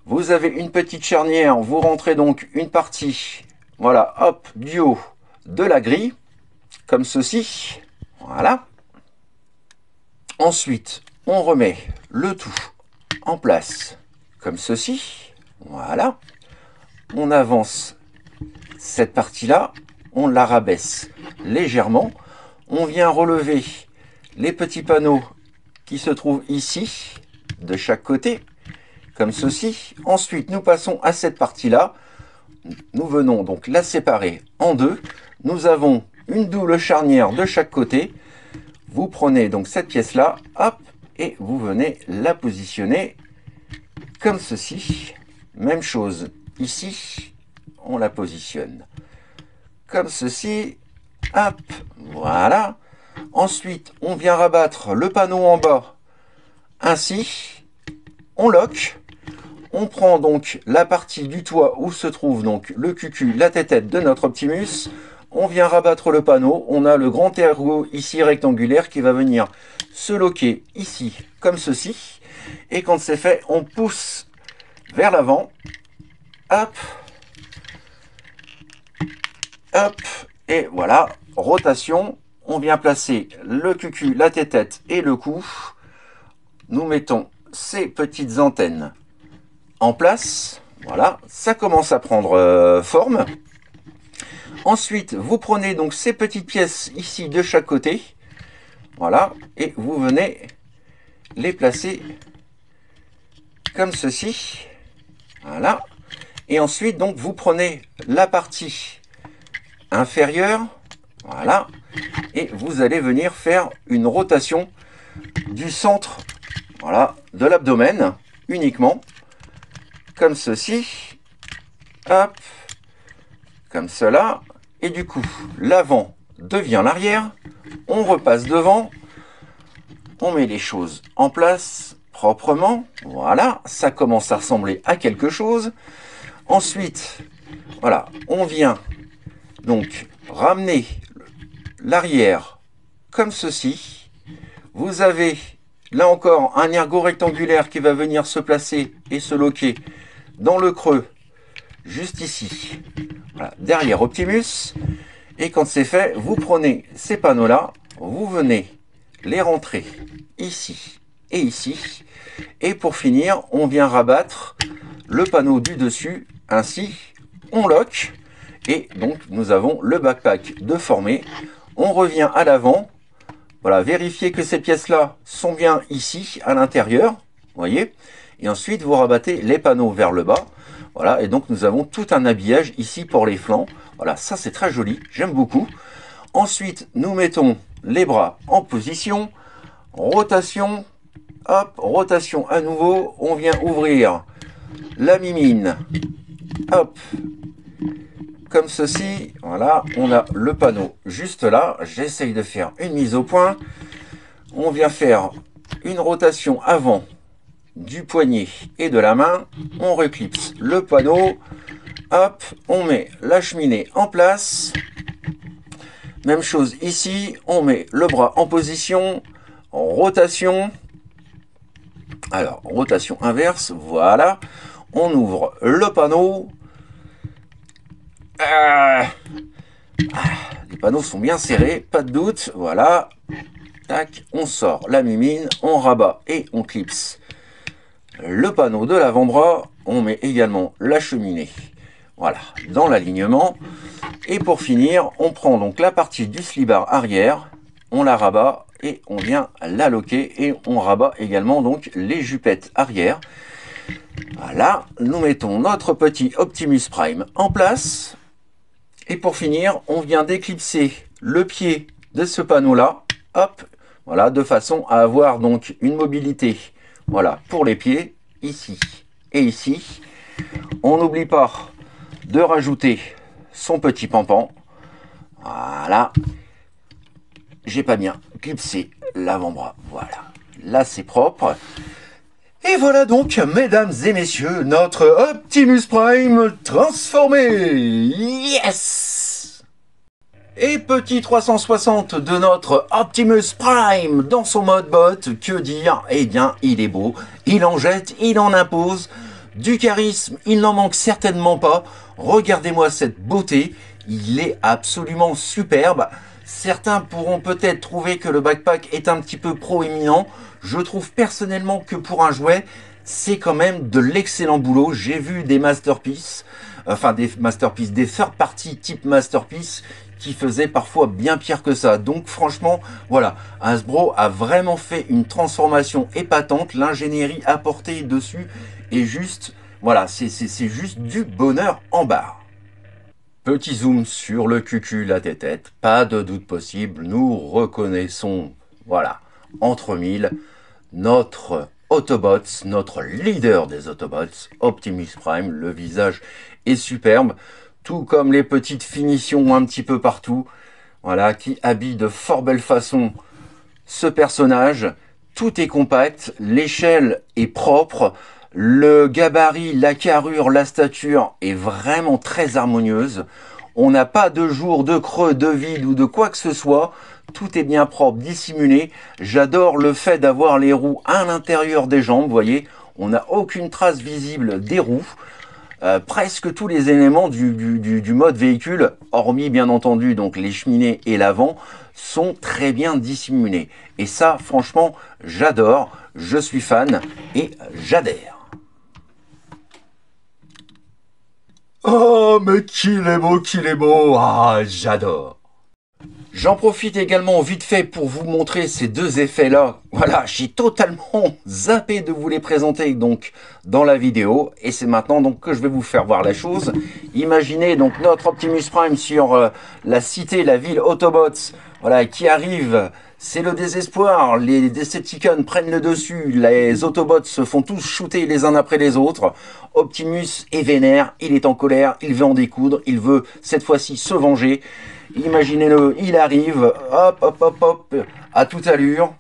vous avez une petite charnière, vous rentrez donc une partie, voilà, hop, du haut de la grille, comme ceci, voilà. Ensuite, on remet le tout en place, comme ceci, voilà. On avance cette partie-là, on la rabaisse légèrement, on vient relever les petits panneaux qui se trouvent ici, de chaque côté, comme ceci. Ensuite, nous passons à cette partie-là. Nous venons donc la séparer en deux. Nous avons une double charnière de chaque côté. Vous prenez donc cette pièce-là, hop, et vous venez la positionner comme ceci. Même chose ici, on la positionne comme ceci, hop, voilà. Ensuite, on vient rabattre le panneau en bas, ainsi, on lock. On prend donc la partie du toit où se trouve donc le cucu, la tête-tête de notre Optimus. On vient rabattre le panneau. On a le grand ergot ici rectangulaire qui va venir se loquer ici, comme ceci. Et quand c'est fait, on pousse vers l'avant. Hop. Hop. Et voilà, rotation. On vient placer le cucu, la tête-tête et le cou. Nous mettons ces petites antennes en place. Voilà, ça commence à prendre forme. Ensuite, vous prenez donc ces petites pièces ici de chaque côté. Voilà. Et vous venez les placer comme ceci. Voilà. Et ensuite, donc, vous prenez la partie inférieure. Voilà. Et vous allez venir faire une rotation du centre, voilà, de l'abdomen uniquement. Comme ceci. Hop. Comme cela. Et du coup, l'avant devient l'arrière. On repasse devant. On met les choses en place proprement. Voilà, ça commence à ressembler à quelque chose. Ensuite, voilà, on vient donc ramener l'arrière comme ceci. Vous avez là encore un ergot rectangulaire qui va venir se placer et se loquer dans le creux, juste ici, voilà, derrière Optimus. Et quand c'est fait, vous prenez ces panneaux-là, vous venez les rentrer ici et ici. Et pour finir, on vient rabattre le panneau du dessus. Ainsi, on lock. Et donc, nous avons le backpack de formé. On revient à l'avant. Voilà, vérifiez que ces pièces-là sont bien ici, à l'intérieur. Voyez. Et ensuite, vous rabattez les panneaux vers le bas. Voilà, et donc nous avons tout un habillage ici pour les flancs. Voilà, ça c'est très joli, j'aime beaucoup. Ensuite, nous mettons les bras en position. Rotation. Hop, rotation à nouveau. On vient ouvrir la mimine. Hop, comme ceci, voilà, on a le panneau juste là. J'essaye de faire une mise au point. On vient faire une rotation avant du poignet et de la main. On reclipse le panneau. Hop, on met la cheminée en place. Même chose ici, on met le bras en position. Rotation. Alors, rotation inverse, voilà. On ouvre le panneau. Les panneaux sont bien serrés, pas de doute. Voilà. Tac, on sort la mimine, on rabat et on clipse le panneau de l'avant-bras. On met également la cheminée, voilà, dans l'alignement. Et pour finir, on prend donc la partie du slibard arrière, on la rabat et on vient la loquer. Et on rabat également donc les jupettes arrière. Voilà, nous mettons notre petit Optimus Prime en place. Et pour finir, on vient d'éclipser le pied de ce panneau-là. Hop, voilà, de façon à avoir donc une mobilité, voilà, pour les pieds, ici et ici. On n'oublie pas de rajouter son petit pampan. Voilà. J'ai pas bien clipsé l'avant-bras. Voilà. Là, c'est propre. Et voilà donc, mesdames et messieurs, notre Optimus Prime transformé. Yes! Et petit 360 de notre Optimus Prime dans son mode bot, que dire? Eh bien, il est beau, il en jette, il en impose. Du charisme, il n'en manque certainement pas. Regardez-moi cette beauté, il est absolument superbe. Certains pourront peut-être trouver que le backpack est un petit peu proéminent. Je trouve personnellement que pour un jouet, c'est quand même de l'excellent boulot. J'ai vu des masterpieces, des third party type masterpiece qui faisaient parfois bien pire que ça. Donc franchement, voilà, Hasbro a vraiment fait une transformation épatante. L'ingénierie apportée dessus est juste, voilà, c'est juste du bonheur en barre. Petit zoom sur le cucu, la tête-tête, pas de doute possible, nous reconnaissons, voilà, entre mille, notre Autobots, notre leader des Autobots, Optimus Prime. Le visage est superbe, tout comme les petites finitions un petit peu partout, voilà, qui habillent de fort belle façon ce personnage. Tout est compact, l'échelle est propre, le gabarit, la carrure, la stature est vraiment très harmonieuse. On n'a pas de jour, de creux, de vide ou de quoi que ce soit. Tout est bien propre, dissimulé. J'adore le fait d'avoir les roues à l'intérieur des jambes, vous voyez. On n'a aucune trace visible des roues. Presque tous les éléments du mode véhicule, hormis bien entendu donc les cheminées et l'avant, sont très bien dissimulés. Et ça, franchement, j'adore, je suis fan et j'adhère. Oh, mais qu'il est beau, ah, j'adore. J'en profite également vite fait pour vous montrer ces deux effets-là. Voilà, j'ai totalement zappé de vous les présenter donc dans la vidéo. Et c'est maintenant donc que je vais vous faire voir la chose. Imaginez donc notre Optimus Prime sur la cité, la ville Autobots, voilà, qui arrive. C'est le désespoir, les Decepticons prennent le dessus, les Autobots se font tous shooter les uns après les autres. Optimus est vénère, il est en colère, il veut en découdre, il veut cette fois-ci se venger. Imaginez-le, il arrive, hop, hop, hop, hop, à toute allure.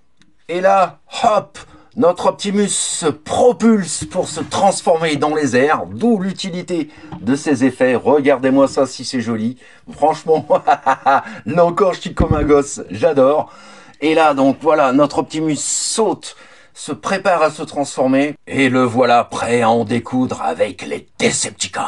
Et là, hop, notre Optimus se propulse pour se transformer dans les airs, d'où l'utilité de ces effets. Regardez-moi ça si c'est joli. Franchement, là encore, je suis comme un gosse, j'adore. Et là, donc voilà, notre Optimus saute, se prépare à se transformer, et le voilà prêt à en découdre avec les Decepticons.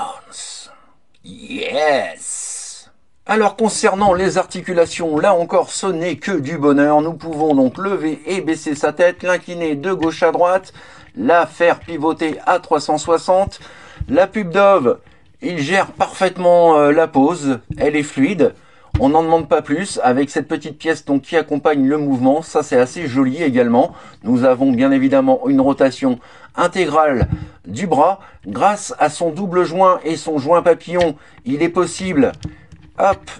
Yes! Alors concernant les articulations, là encore ce n'est que du bonheur. Nous pouvons donc lever et baisser sa tête, l'incliner de gauche à droite, la faire pivoter à 360. La pub Dove, il gère parfaitement la pose, elle est fluide. On n'en demande pas plus avec cette petite pièce donc, qui accompagne le mouvement. Ça c'est assez joli également. Nous avons bien évidemment une rotation intégrale du bras. Grâce à son double joint et son joint papillon, il est possible hop,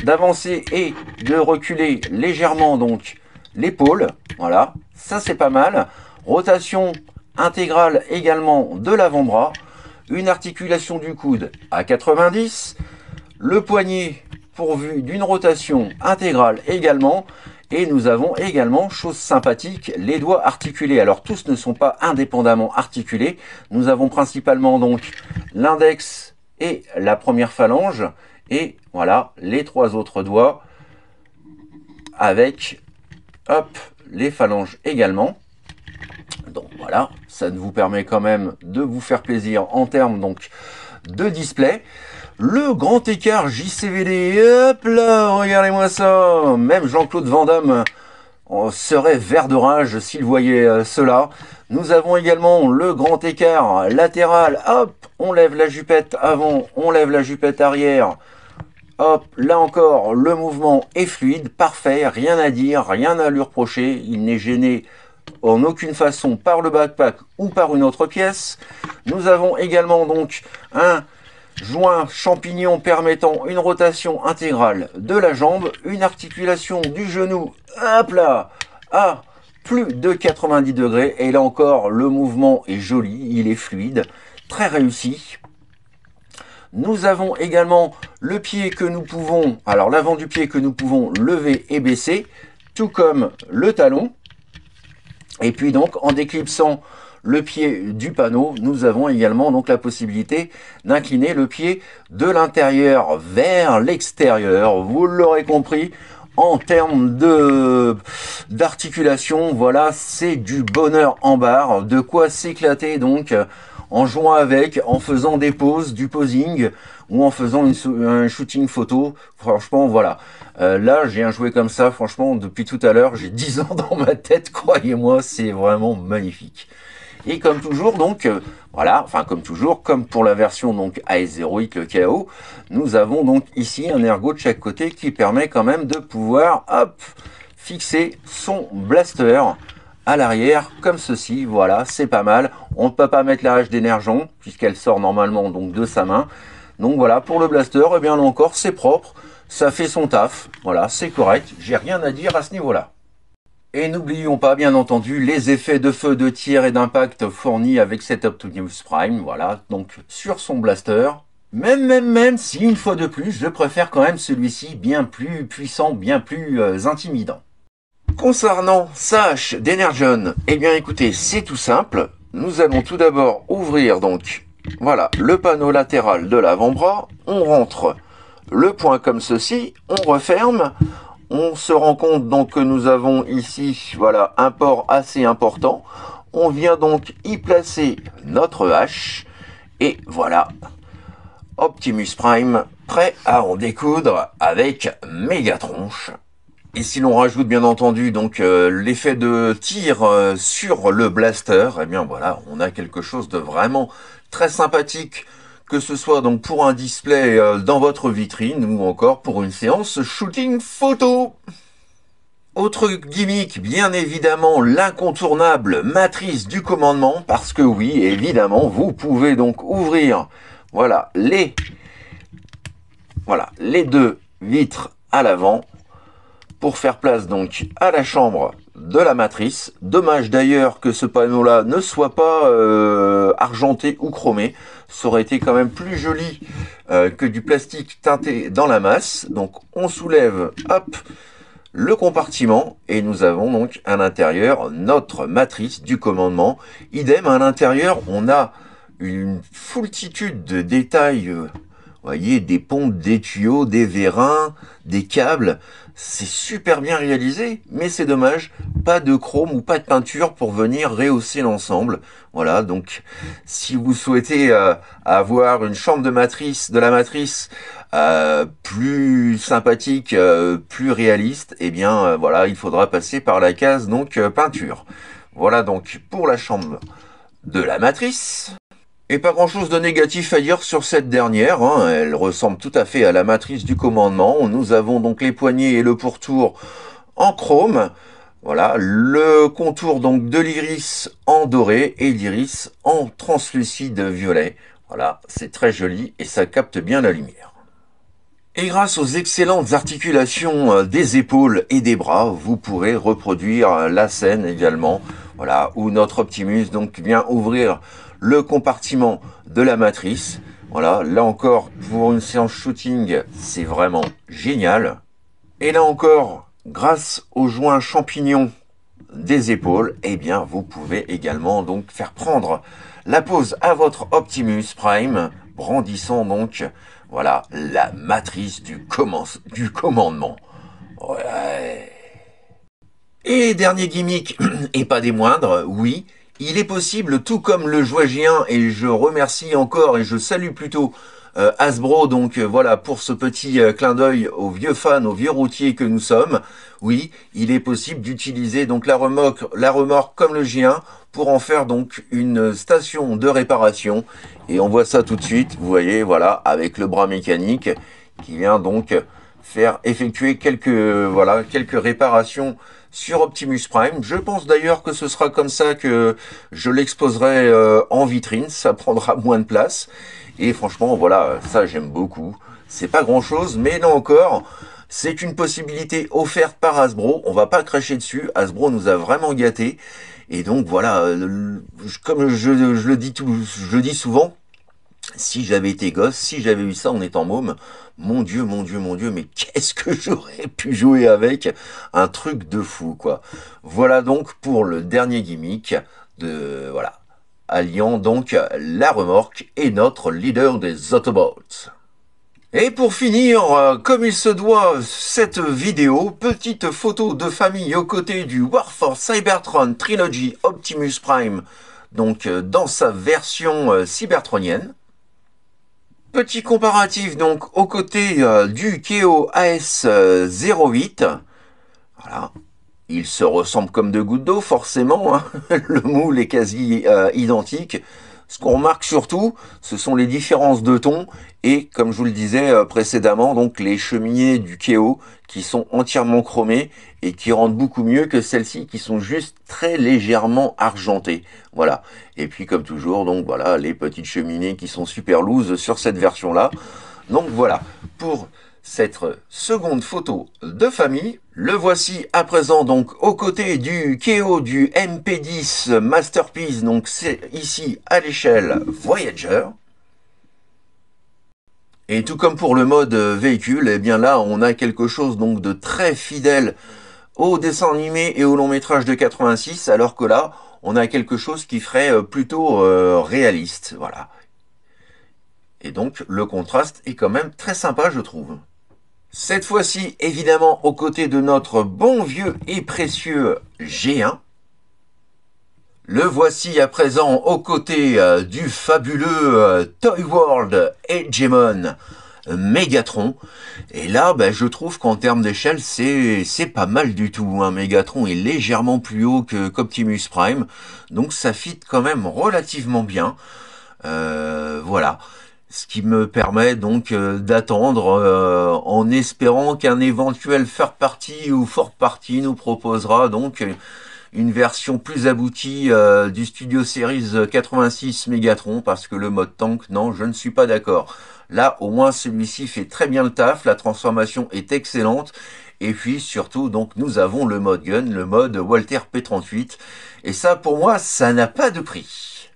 d'avancer et de reculer légèrement donc l'épaule. Voilà, ça c'est pas mal. Rotation intégrale également de l'avant-bras. Une articulation du coude à 90. Le poignet pourvu d'une rotation intégrale également. Et nous avons également, chose sympathique, les doigts articulés. Alors tous ne sont pas indépendamment articulés. Nous avons principalement donc l'index et la première phalange. Et voilà, les trois autres doigts avec, hop, les phalanges également. Donc voilà, ça vous permet quand même de vous faire plaisir en termes donc de display. Le grand écart JCVD, hop là, regardez-moi ça. Même Jean-Claude Van Damme serait vert de rage s'il voyait cela. Nous avons également le grand écart latéral, hop, on lève la jupette avant, on lève la jupette arrière. Hop, là encore, le mouvement est fluide, parfait, rien à dire, rien à lui reprocher. Il n'est gêné en aucune façon par le backpack ou par une autre pièce. Nous avons également donc un joint champignon permettant une rotation intégrale de la jambe, une articulation du genou, hop là, à plus de 90 degrés. Et là encore, le mouvement est joli, il est fluide, très réussi. Nous avons également le pied que nous pouvons, alors l'avant du pied que nous pouvons lever et baisser, tout comme le talon. Et puis donc en déclipsant le pied du panneau, nous avons également donc la possibilité d'incliner le pied de l'intérieur vers l'extérieur. Vous l'aurez compris, en termes d'articulation, voilà, c'est du bonheur en barre, de quoi s'éclater donc en jouant avec, en faisant des poses, du posing, ou en faisant un shooting photo. Franchement, voilà. Là, j'ai un jouet comme ça, franchement, depuis tout à l'heure, j'ai 10 ans dans ma tête, croyez-moi, c'est vraiment magnifique. Et comme toujours, donc, voilà, enfin comme toujours, comme pour la version donc AS08, le KO, nous avons donc ici un ergot de chaque côté qui permet quand même de pouvoir, hop, fixer son blaster à l'arrière, comme ceci, voilà, c'est pas mal. On ne peut pas mettre la hache d'énergon, puisqu'elle sort normalement donc de sa main. Donc voilà, pour le blaster, eh bien là encore, c'est propre, ça fait son taf, voilà, c'est correct, j'ai rien à dire à ce niveau-là. Et n'oublions pas, bien entendu, les effets de feu, de tir et d'impact fournis avec cet Optimus Prime, voilà, donc sur son blaster. Même si, une fois de plus, je préfère quand même celui-ci bien plus puissant, bien plus intimidant. Concernant sa hache d'énergon, eh bien écoutez, c'est tout simple. Nous allons tout d'abord ouvrir donc, voilà, le panneau latéral de l'avant-bras. On rentre le point comme ceci, on referme. On se rend compte donc que nous avons ici, voilà, un port assez important. On vient donc y placer notre hache. Et voilà, Optimus Prime prêt à en découdre avec Mégatronche. Et si l'on rajoute bien entendu donc l'effet de tir sur le blaster, eh bien voilà, on a quelque chose de vraiment très sympathique que ce soit donc pour un display dans votre vitrine ou encore pour une séance shooting photo. Autre gimmick, bien évidemment, l'incontournable matrice du commandement, parce que oui, évidemment, vous pouvez donc ouvrir, voilà, les deux vitres à l'avant pour faire place donc à la chambre de la matrice. Dommage d'ailleurs que ce panneau-là ne soit pas argenté ou chromé. Ça aurait été quand même plus joli que du plastique teinté dans la masse. Donc on soulève, hop, le compartiment et nous avons donc à l'intérieur notre matrice du commandement. Idem, à l'intérieur, on a une foultitude de détails. Vous voyez, des pompes, des tuyaux, des vérins, des câbles. C'est super bien réalisé, mais c'est dommage, pas de chrome ou pas de peinture pour venir rehausser l'ensemble. Voilà, donc si vous souhaitez avoir une chambre de la matrice plus sympathique, plus réaliste, eh bien voilà, il faudra passer par la case donc peinture. Voilà donc pour la chambre de la matrice. Et pas grand chose de négatif à dire sur cette dernière, hein. Elle ressemble tout à fait à la matrice du commandement. Nous avons donc les poignées et le pourtour en chrome. Voilà, le contour donc de l'iris en doré et l'iris en translucide violet. Voilà, c'est très joli et ça capte bien la lumière. Et grâce aux excellentes articulations des épaules et des bras, vous pourrez reproduire la scène également. Voilà, où notre Optimus donc vient ouvrir le compartiment de la matrice. Voilà, là encore, pour une séance shooting, c'est vraiment génial. Et là encore, grâce aux joints champignons des épaules, eh bien, vous pouvez également donc faire prendre la pose à votre Optimus Prime, brandissant donc, voilà, la matrice du commandement. Ouais. Et dernier gimmick, et pas des moindres, oui, il est possible, tout comme le jouet géant, et je remercie encore et je salue plutôt Hasbro, donc voilà, pour ce petit clin d'œil aux vieux fans, aux vieux routiers que nous sommes. Oui, il est possible d'utiliser donc la remorque comme le géant pour en faire donc une station de réparation. Et on voit ça tout de suite, vous voyez, voilà, avec le bras mécanique qui vient donc faire effectuer quelques réparations sur Optimus Prime. Je pense d'ailleurs que ce sera comme ça que je l'exposerai en vitrine, ça prendra moins de place. Et franchement, voilà, ça j'aime beaucoup. C'est pas grand chose, mais là encore, c'est une possibilité offerte par Hasbro. On va pas cracher dessus. Hasbro nous a vraiment gâtés. Et donc voilà, comme je le dis souvent, si j'avais été gosse, si j'avais eu ça en étant môme, mon Dieu, mais qu'est-ce que j'aurais pu jouer avec? Un truc de fou, quoi. Voilà donc pour le dernier gimmick voilà, alliant donc la remorque et notre leader des Autobots. Et pour finir, comme il se doit, cette vidéo, petite photo de famille aux côtés du Warforce Cybertron Trilogy Optimus Prime, donc dans sa version cybertronienne. Petit comparatif donc aux côtés du Keo AS08. Voilà. Ils se ressemblent comme deux gouttes d'eau, forcément, hein. Le moule est quasi identique. Ce qu'on remarque surtout, ce sont les différences de ton et, comme je vous le disais précédemment, donc les cheminées du Keo qui sont entièrement chromées et qui rendent beaucoup mieux que celles-ci qui sont juste très légèrement argentées. Voilà. Et puis, comme toujours, donc voilà, les petites cheminées qui sont super loose sur cette version-là. Donc voilà, pour cette seconde photo de famille. Le voici à présent donc aux côtés du Keo du MP10 Masterpiece, donc c'est ici à l'échelle Voyager. Et tout comme pour le mode véhicule, eh bien là on a quelque chose donc de très fidèle au dessin animé et au long métrage de 86, alors que là on a quelque chose qui ferait plutôt réaliste, voilà. Et donc le contraste est quand même très sympa, je trouve. Cette fois-ci, évidemment, aux côtés de notre bon vieux et précieux G1. Le voici à présent aux côtés du fabuleux Toy World Hegemon Megatron. Et là, je trouve qu'en termes d'échelle, c'est pas mal du tout, hein. Megatron est légèrement plus haut qu'Optimus Prime, donc ça fit quand même relativement bien. Voilà. Ce qui me permet donc d'attendre en espérant qu'un éventuel third party ou fourth party nous proposera donc une version plus aboutie du Studio Series 86 Megatron, parce que le mode tank, non, je ne suis pas d'accord. Là, au moins, celui-ci fait très bien le taf, la transformation est excellente, et puis surtout, donc, nous avons le mode gun, le mode Walther P38, et ça, pour moi, ça n'a pas de prix.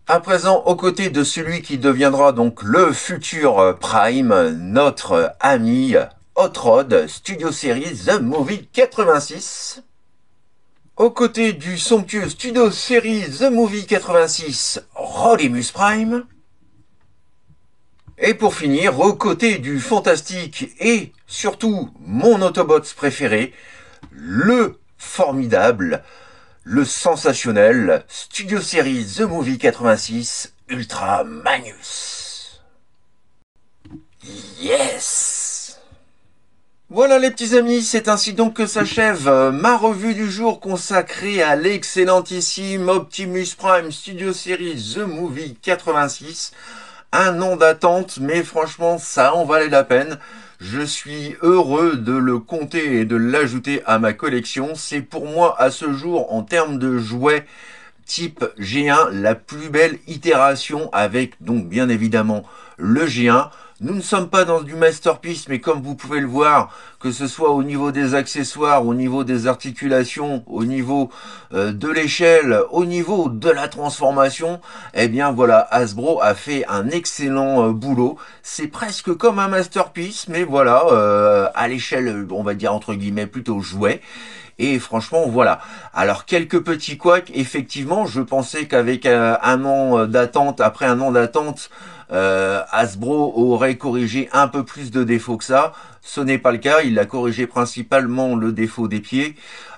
À présent, aux côtés de celui qui deviendra donc le futur Prime, notre ami Hot Rod Studio Series The Movie 86. Aux côtés du somptueux Studio Series The Movie 86, Rodimus Prime. Et pour finir, aux côtés du fantastique et surtout mon Autobots préféré, le formidable, le sensationnel Studio Series The Movie 86 Ultra Magnus. Yes! Voilà les petits amis, c'est ainsi donc que s'achève ma revue du jour consacrée à l'excellentissime Optimus Prime Studio Series The Movie 86. Un an d'attente, mais franchement ça en valait la peine. Je suis heureux de le compter et de l'ajouter à ma collection. C'est pour moi à ce jour, en termes de jouets type G1, la plus belle itération, avec donc bien évidemment le G1. Nous ne sommes pas dans du masterpiece, mais comme vous pouvez le voir, que ce soit au niveau des accessoires, au niveau des articulations, au niveau de l'échelle, au niveau de la transformation, eh bien voilà, Hasbro a fait un excellent boulot. C'est presque comme un masterpiece, mais voilà, à l'échelle, on va dire entre guillemets, plutôt jouet. Et franchement, voilà. Alors, quelques petits couacs, effectivement, je pensais qu'avec un an d'attente, après un an d'attente, Hasbro aurait corrigé un peu plus de défauts que ça. Ce n'est pas le cas, il a corrigé principalement le défaut des pieds.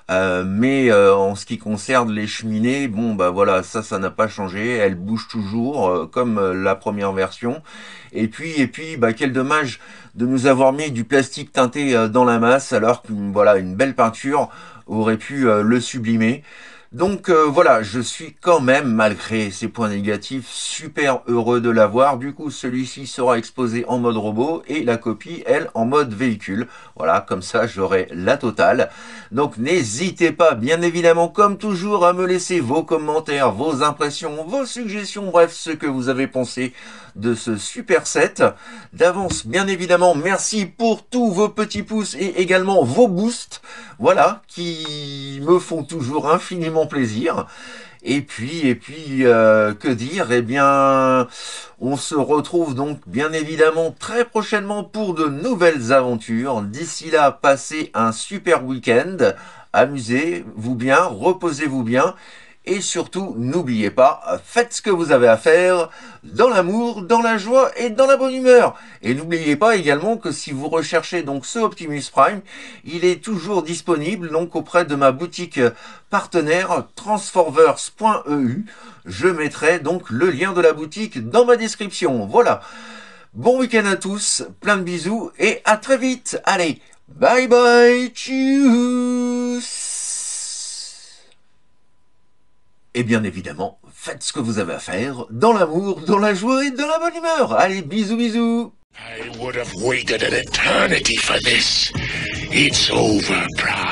Mais en ce qui concerne les cheminées, bon bah voilà, ça n'a pas changé, elles bougent toujours comme la première version. Et puis bah quel dommage de nous avoir mis du plastique teinté dans la masse, alors qu'une voilà, une belle peinture aurait pu le sublimer. Donc voilà, je suis quand même, malgré ces points négatifs, super heureux de l'avoir. Du coup, celui-ci sera exposé en mode robot et la copie, elle, en mode véhicule. Voilà, comme ça, j'aurai la totale. Donc n'hésitez pas, bien évidemment, comme toujours, à me laisser vos commentaires, vos impressions, vos suggestions, bref, ce que vous avez pensé de ce super set. D'avance, bien évidemment, merci pour tous vos petits pouces et également vos boosts, voilà, qui me font toujours infiniment plaisir. Et puis, que dire? Eh bien, on se retrouve donc bien évidemment très prochainement pour de nouvelles aventures. D'ici là, passez un super week-end, amusez-vous bien, reposez-vous bien. Et surtout, n'oubliez pas, faites ce que vous avez à faire dans l'amour, dans la joie et dans la bonne humeur. Et n'oubliez pas également que si vous recherchez donc ce Optimus Prime, il est toujours disponible donc auprès de ma boutique partenaire transforvers.eu. Je mettrai donc le lien de la boutique dans ma description. Voilà. Bon week-end à tous, plein de bisous et à très vite. Allez, bye bye, tchuss. Et bien évidemment, faites ce que vous avez à faire, dans l'amour, dans la joie et dans la bonne humeur. Allez, bisous, bisous. I would have waited an eternity for this. It's over, Prime.